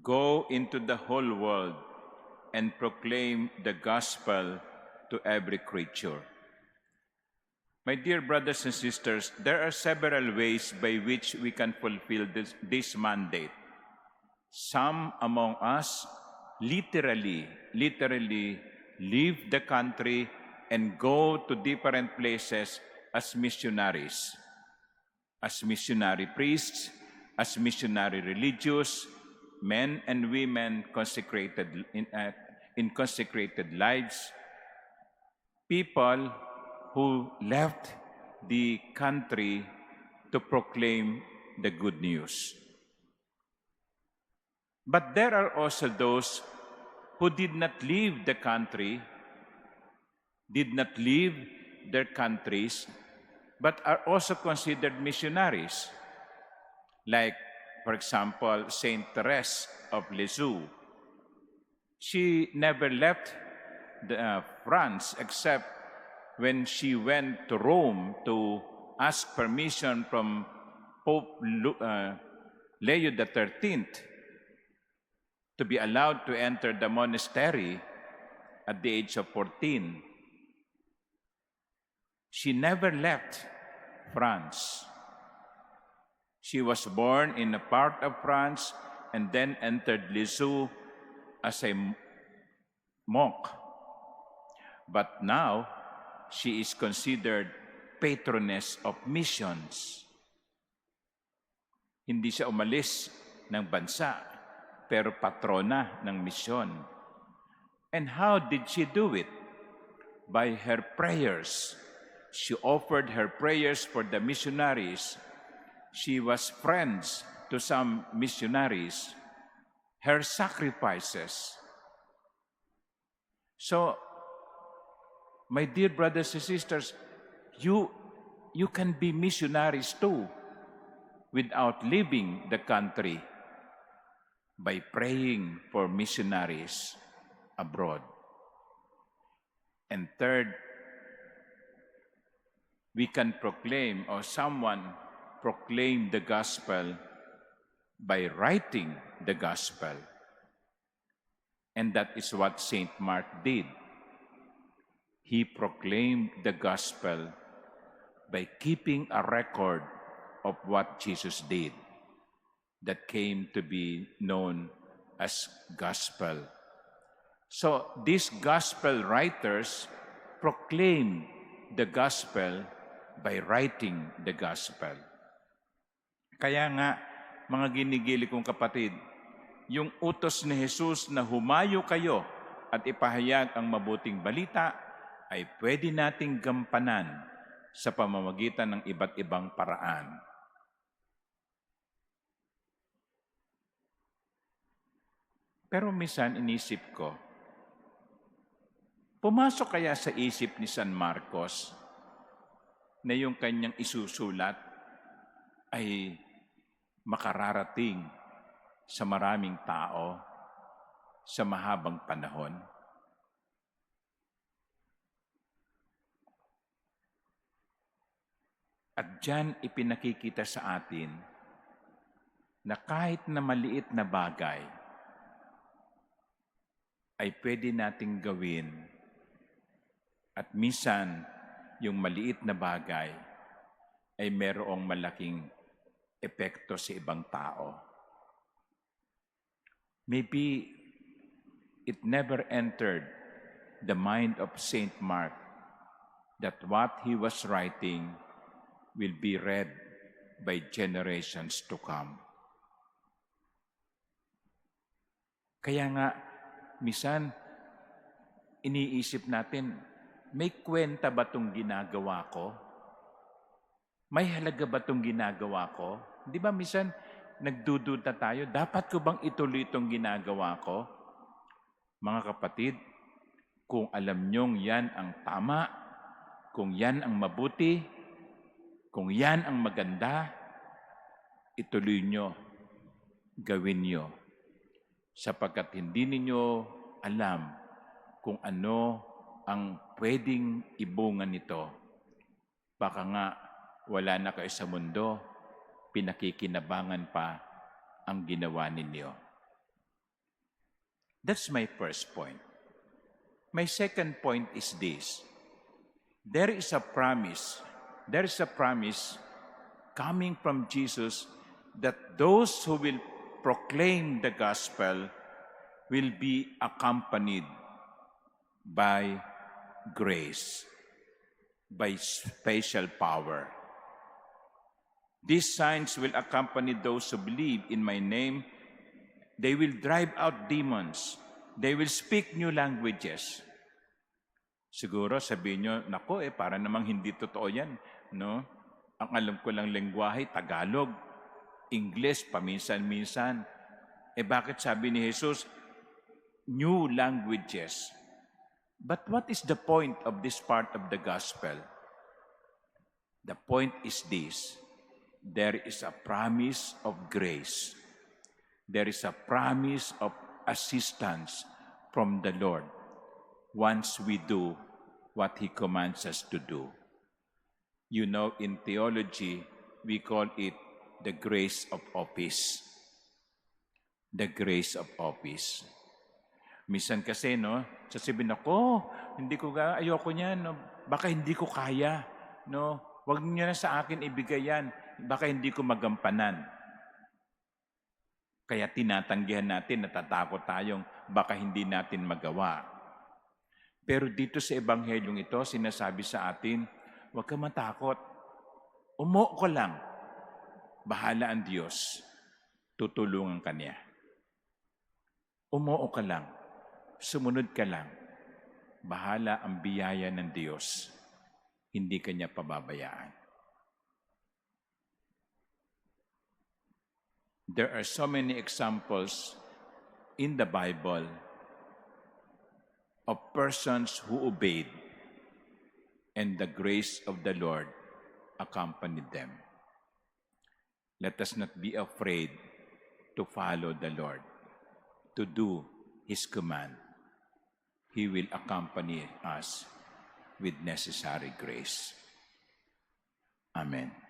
Go into the whole world and proclaim the gospel to every creature. My dear brothers and sisters, there are several ways by which we can fulfill this mandate. Some among us literally leave the country and go to different places as missionaries, as missionary priests, as missionary religious, men and women consecrated in consecrated lives, people who left the country to proclaim the good news. But there are also those who did not leave the country, did not leave their countries, but are also considered missionaries. Like, for example, Saint Therese of Lisieux. She never left France except when she went to Rome to ask permission from Pope Leo XIII to be allowed to enter the monastery at the age of 14. She never left France. She was born in a part of France and then entered Lisieux as a monk. But now, she is considered patroness of missions. Hindi siya umalis ng bansa, pero patrona ng misyon. And how did she do it? By her prayers. She offered her prayers for the missionaries. She was friends to some missionaries. Her sacrifices. So, my dear brothers and sisters, you can be missionaries too without leaving the country by praying for missionaries abroad. And third, we can proclaim or someone proclaim the gospel by writing the gospel. And that is what St. Mark did. He proclaimed the gospel by keeping a record of what Jesus did that came to be known as gospel. So these gospel writers proclaimed the gospel by writing the gospel. Kaya nga, mga ginigili kong kapatid, yung utos ni Jesus na humayo kayo at ipahayag ang mabuting balita ay pwede nating gampanan sa pamamagitan ng iba't ibang paraan. Pero minsan inisip ko, pumasok kaya sa isip ni San Marcos na yung kanyang isusulat ay makararating sa maraming tao sa mahabang panahon? At diyan ipinakikita sa atin na kahit na maliit na bagay ay pwede nating gawin at minsan yung maliit na bagay ay merong malaking epekto sa ibang tao. Maybe it never entered the mind of Saint Mark that what he was writing will be read by generations to come. Kaya nga, minsan, iniisip natin, may kwenta ba itong ginagawa ko? May halaga ba itong ginagawa ko? Di ba minsan, nagdududa tayo, dapat ko bang ituloy itong ginagawa ko? Mga kapatid, kung alam niyong yan ang tama, kung yan ang mabuti, kung yan ang maganda, ituloy nyo, gawin nyo. Sapagkat hindi ninyo alam kung ano ang pwedeng ibunga nito. Baka nga wala na kayo sa mundo, pinakikinabangan pa ang ginawa ninyo. That's my first point. My second point is this. There is a promise coming from Jesus that those who will proclaim the gospel will be accompanied by grace, by special power. These signs will accompany those who believe in my name. They will drive out demons. They will speak new languages. Siguro sabihin nyo, nako para namang hindi totoo yan. No? Ang alam ko lang lengguwahe, Tagalog, English, paminsan-minsan. Bakit sabi ni Jesus, new languages? But what is the point of this part of the gospel? The point is this. There is a promise of grace. There is a promise of assistance from the Lord once we do what He commands us to do. You know, in theology, we call it the grace of office. The grace of office. Minsan kasi, no, sasabihin ako, ayoko niyan, no, baka hindi ko kaya, no, wag niyo na sa akin ibigay yan, baka hindi ko magampanan. Kaya tinatanggihan natin, natatakot tayong baka hindi natin magawa. Pero dito sa Ebanghelyong ito, sinasabi sa atin, huwag ka matakot. Umuo ka lang. Bahala ang Diyos. Tutulungan ka niya. Umuo ka lang. Sumunod ka lang. Bahala ang biyaya ng Diyos. Hindi ka niya pababayaan. There are so many examples in the Bible of persons who obeyed and the grace of the Lord accompanied them. Let us not be afraid to follow the Lord, to do His command. He will accompany us with necessary grace. Amen.